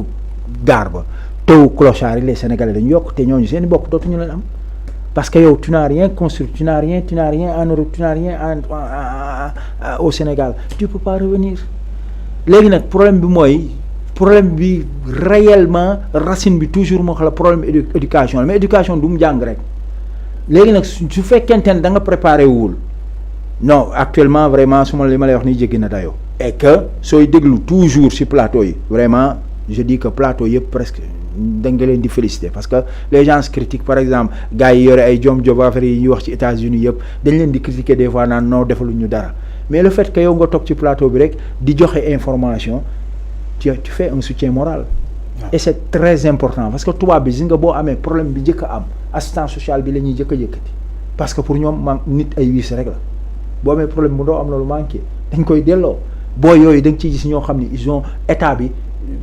gare ba taux clochard yi les Sénégalais dañu yokk te ñooñu seen i bokk dootuñu leen am. Parce que yow tu n'as rien construit, tu n'as rien en Europe, tu n'as rien au Sénégal, tu peux pas revenir. Léegi nag problème bi réellement racine bi toujours moo xam la problème éducation mais éducation du mu jàng rek léegi nag su fekkente ne da nga préparé wul non actuellement vraiment su ma li ma lay wax nii jéggi na dayoo. et que sooy déglu toujours ci plateau yi vraiment je dis que plateau yëpp presque. da nga leen di féliciter parce que les gens critiquent par exemple gars yi yore ay job affaire yi ñuy wax ci États-Unis yëpp dañ leen di critiquer des fois naan non defaluñu dara mais le fait que yow nga toog ci plateau bi rek di joxe information tu fais un soutien moral. et c'est très important parce que tubaab bi gis nga boo amee problème bi njëkk a am assistance sociale bi la ñuy njëkk a yëkkati parce que pour ñoom nit ay wiis rek la boo amee problème bu doo am na lu manqué dañ koy delloo boo yooyu da nga ciy gis ñoo xam ni ils ont état bi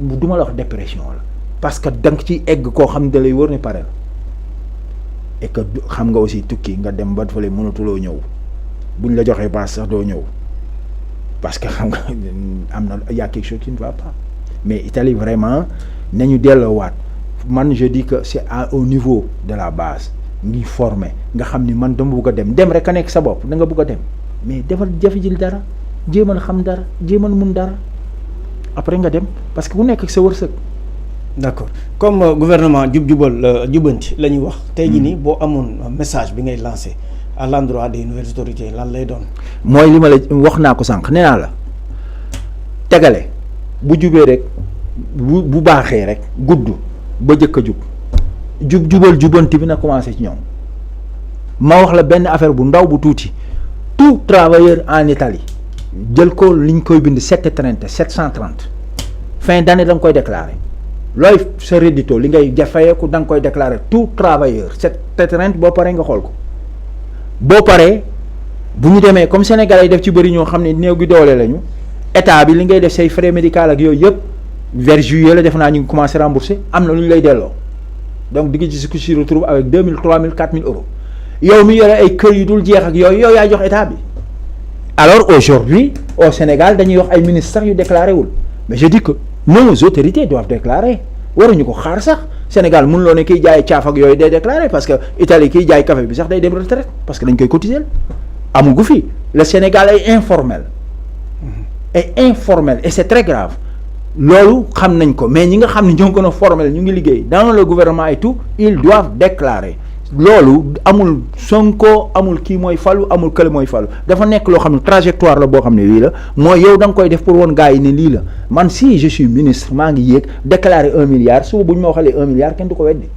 du ma la wax dépression la. parce que da nga ciy egg koo xam ne da lay wër ne pare la et que xam nga aussi tukki nga dem ba fële mënatuloo ñëw buñ la joxee paas sax doo ñëw parce que xam nga am na y a quelque chose qui ne va pas mais Italie vraiment nañu delloowaat man je dis que c'est au niveau de la base ngi former nga xam ni man dama bëgg a dem rek a nekk sa bopp da nga bëgg a dem mais defal jafe jël dara jéemal xam dara jéemal mun dara après nga dem parce que bu nekk ak sa wërsëg. d'accord comme gouvernement jubanti la ñuy wax. tey jii nii boo amoon message bi ngay lancé à l'endroit des nouvelles autorités lan lay doon. mooy li ma la wax naa ko sànq nee naa la tegale bu jubee rek bu baaxee rek gudd ba jëkk a jubal jubanti bi na commencé ci ñoom. ma wax la benn affaire bu ndaw bu tuuti tout travailleur en Italie jël ko liñ koy bind 730 fin d'année da nga koy déclarer looy sa reddito li ngay jafayeeku da nga koy déclarer tout travailleur 730 boo paree nga xool ko boo paree bu ñu demee comme Sénégalais yi def ci bëri ñoo xam ne néew gi doole lañu état bi li ngay def say frais médical ak yooyu yëpp vers juillet la def naa ñu ngi commencé rembourser am na lu ñu lay delloo donc di nga ci se retrouve avec 2000 3000 4000 euros yow mi yore ay kër yu dul jeex ak yooyu yow yaa jox état bi. Alors aujourd'hui au Sénégal dañuy wax ay ministères yu déclaré wul mais je dis que nos autorités doivent déclarer waruñu ko xaar sax Sénégal mënuloo ne kiy jaay caaf ak yooyu day déclarer parce que Italie kiy jaay café bi sax day dem retraite parce que dañ koy cotiser amul gu fi le Sénégal est informel et c'est très grave loolu xam nañ ko mais ñi nga xam ne ñoo gën a formel ñu ngi liggéey dans le gouvernement et tout ils doivent déclarer. loolu amul Sonko amul kii mooy falu amul kële mooy falu dafa nekk loo xam ne trajectoire la boo xam ne lii la mooy yow da nga koy def pour woon gars yi ne lii la man si je suis ministre maa ngi yéeg déclarer 1 milliard suba bu ñu ma waxalee 1 milliard kenn du ko weddi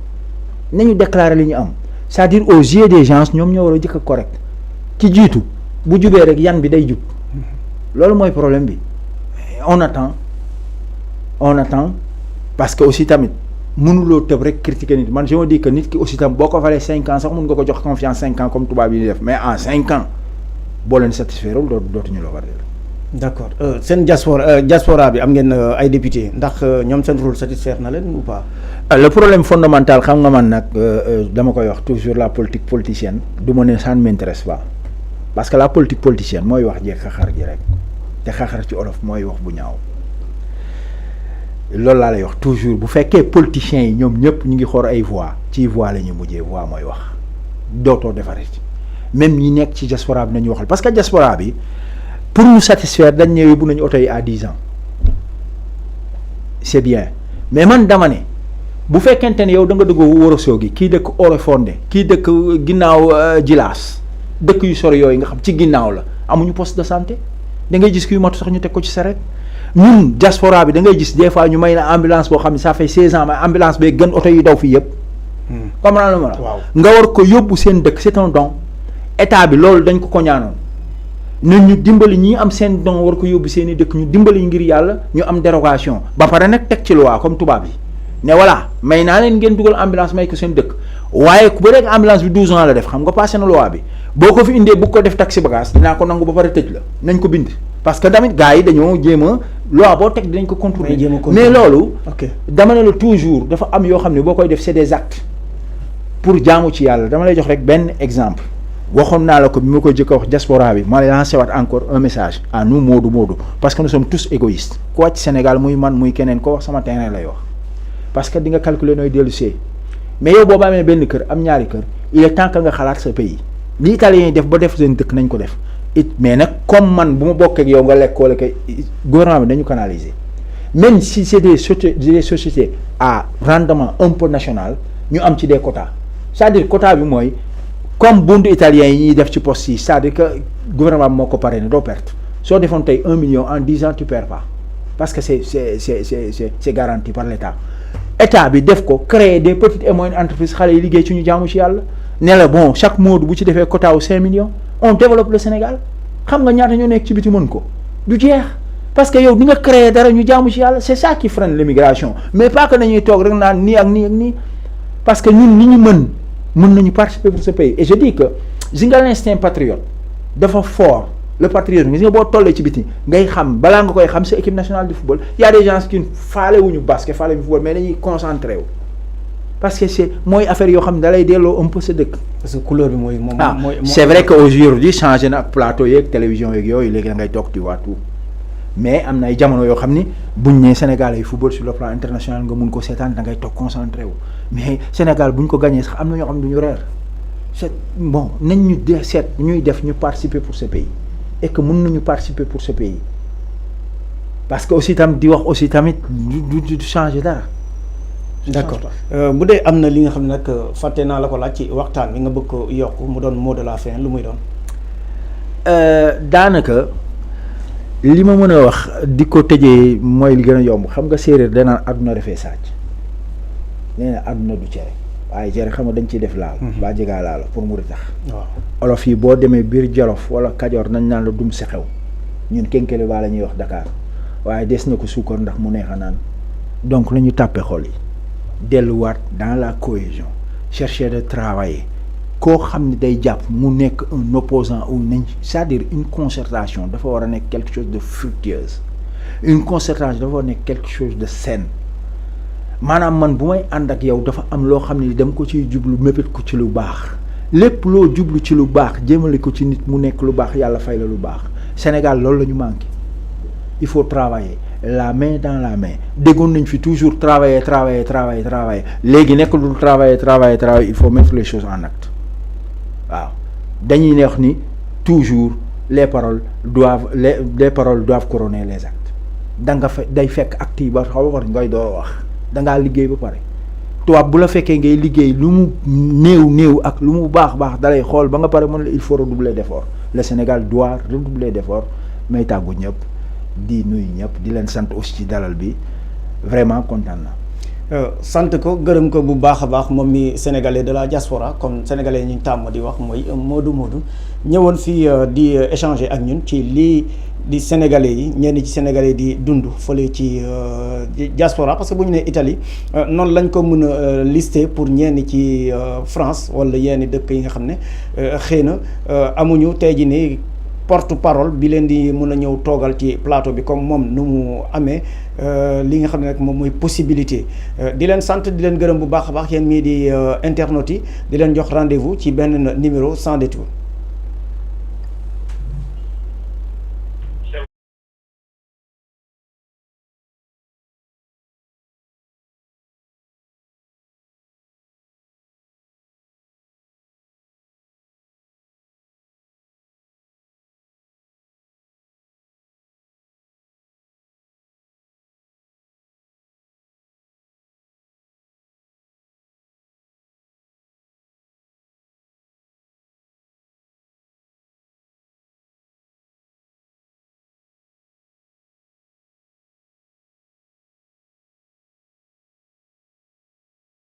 nañu déclarer li ñu am c'est-à-dire aux yeux des gens ñoom ñoo war a jëkk a correct ci jiitu bu jubee rek yan bi day jub loolu mooy problème bi on attend parce que aussi tamit mënuloo tëb rek critiquer nit man je me dis que nit ki aussi tam boo ko falee 5 ans sax mun nga ko jox confiance 5 ans comme tubaab yi di def mais en 5 ans boo leen satisfaire dootuñu la war d'accord seen diaspora bi am ngeen ay député ndax ñoom seen rôle satisfaire na leen ou pas. Le problème fondamental xam nga man nag dama koy wax toujours la politique politicienne du ma ne ça ne m'intéresse pas parce que la politique politicienne mooy wax jeeg xaxar gi rek te xaxar ci olof mooy wax bu ñaaw. loolu laa lay wax toujours bu fekkee politiciens yi ñoom ñëpp ñu ngi xool ay voix ci voix la ñu mujjee voix mooy wax dootoo defaree même ñi nekk ci diaspora bi nañu waxal parce que diaspora bi pour nous satisfaire dañ ne yóbbu nañu oto yi à 10 ans c'est bien mais man dama ne bu fekkente ne yow da nga dëgg Ourossogui kii dëkk Oréfondé kii dëkk ginnaaw Djilass dëkk yu sori yooyu nga xam ci ginnaaw la amuñu poste de santé da ngay gis kuy matu sax ñu teg ko ci saret ñun diaspora bi da ngay gis des fois ñu may la ambulance boo xam ne ça fait 16 ans mais ambulance bee gën oto yi daw fii yëpp. comprendre lu ma la. nga war ko yóbbu seen dëkk c'est un don état bi loolu dañ ko ñaanoon ñun ñu dimbali ñi am seen don war ko yóbbu seen i dëkk ñu dimbali ngir yàlla ñu am dérogation ba pare nag teg ci loi comme tubaab yi ne voilà may naa leen ngeen dugal ambulance may ko seen dëkk waaye bu dee ambulance bi 12 ans la def xam nga passé na loi bi boo ko fi indee bu ko def taxi bagage dinaa ko nangu ba pare tëj la nañ ko bind. parce que tamit gars yi dañoo jéem a loi boo teg dinañ ko contourner mais loolu dama ne la toujours dafa am yoo xam ne boo koy def c'est des actes pour jaamu ci yàlla dama lay jox rek benn exemple waxoon naa la ko bi ma koy jëkk a wax diaspora bi ma lay lancé waat encore un message à nous Modou parce que nous sommes tous égoïstes ku wàcc Sénégal muy man muy keneen ko wax sama terrain lay wax parce que di nga calculer nooy dellu see mais yow boobu amee benn kër am ñaari kër il est temps que nga xalaat sa pays li Italiens yi def ba def seen dëkk nañ ko def mais nag comme man bu ma bokkee ak yow nga lekk wala kay gouvernement bi dañu canaliser même si c'est des sociétés à rendement un peu national ñu am ci des quotas c'est-à-dire quota bi mooy comme bundu italien yi ñuy def ci poste yi c'est-à-dire que gouvernement bi moo ko parrainé doo perte soo defoon tey 1 million en 10 ans tu perds pas parce que c'est garanti par l'État état bi def ko créer des petites et moyennes entreprises xale yi liggéey ci ñu jaamu ci yàlla ne la bon chaque mois bu ci defee quota wu 5 millions on développe le Sénégal xam nga ñaata ñoo nekk ci biti mën ko du jeex parce que yow di nga créer dara ñu jaamu ci yàlla c'est ça qui freine l'immigration mais pas que nañuy toog rek naan nii ak nii ak nii parce que ñun li ñu mën nañu participer pour ce pays et je dis que gis nga l'instinct patriote dafa fort le patriotisme gis nga boo tollee ci biti ngay xam balaa nga koy xam sa équipe nationale de football y a des gens qui faale wuñu basket faale wuñu football mais dañuy concentré wu parce que c'est mooy affaire yoo xam ne da lay delloo un peu sa dëkk. parce que couleur bi mooy moom c'est vrai que aujourd'hui changé na ak plateau yeeg télévision yeeg yooyu léegi da ngay toog tu vois tout mais am na ay jamono yoo xam ni buñ nee Sénégal ay football sur le plan international nga mun ko seetaan da ngay toog concentré wu mais Sénégal buñ ko gagné sax am na ñoo xam ne du ñu reer c'est bon nañ ñu de seet ñuy def ñu participer pour ce pays et que mën nañu participer pour ce pays parce que aussi tam di wax aussi tamit du changer dara. d'accord bu dee am na li nga xam ne nag fàtte naa la ko laaj ci waxtaan bi nga bëgg ko yokk mu doon mot de la fin lu muy doon. Daanaka li ma mën a wax di ko tëjee mooy li gën a yomb xam nga séeréer danaan àdduna defee sàcc nee na àdduna du cere waaye cere xam nga dañ ciy def laal baa jegaa laal pour mu tax olof yi boo demee biir Jolof wala Kajoor nañ naan la dum si xew ñun kénkele baa la ñuy wax Dakar waaye des na ko suukar ndax mu neex a naan donc nañu tàppe xol yi delluwaat dans la cohésion chercher de travailler koo xam ne day jàpp mu nekk un opposant ou nañ c'est-à-dire une concertation dafa war a nekk quelque chose de fructueuse une concertation dafa war a nekk quelque chose de saine maanaam man bu may ànd ak yow dafa am loo xam ne dama ko ciy jublu mébét ko ci lu baax lépp loo jublu ci lu baax jéemale ko ci nit mu nekk lu baax yàlla fay la lu baax Sénégal loolu la ñu manqué il faut travailler la main dans la main déggoon nañ fi toujours travailler léegi nekk lu travailler il faut mettre les choses en acte waaw dañuy ne wax ni toujours les paroles doivent couronner les actes da nga day fekk acte yi ba xaw war ngay door wax da ngaa liggéey ba pare tubaab bu la fekkee ngay liggéey lu mu néew ak lu mu baax dalay xool ba nga pare mën la il faut redoubler d'effort le Sénégal doit redoubler d'effort may tàggu ñëpp di nuyu ñëpp di leen sant aussi ci dalal bi vraiment kontaan na sant ko gërëm ko bu baax a baax moom mi sénégalais de la diaspora comme sénégalais ñu tàmm di wax mooy Modou ñëwoon fii di échanger ak ñun ci lii di sénégalais yi ñenn ci sénégalais di dund fële ci diaspora parce que bu ñu nee Italie noonu lañ ko mën a lister pour ñenn ci France wala yenn dëkk yi nga xam ne xëy na amuñu tey jii nii porte-parole bi leen di mën a ñëw toogal ci plateau bi comme moom nu mu amee li nga xam ne rek moom mooy possibilité di leen sant di leen gërëm bu baax a baax yéen mii di internautes yi di leen jox rendez-vous ci benn numéro sans détour.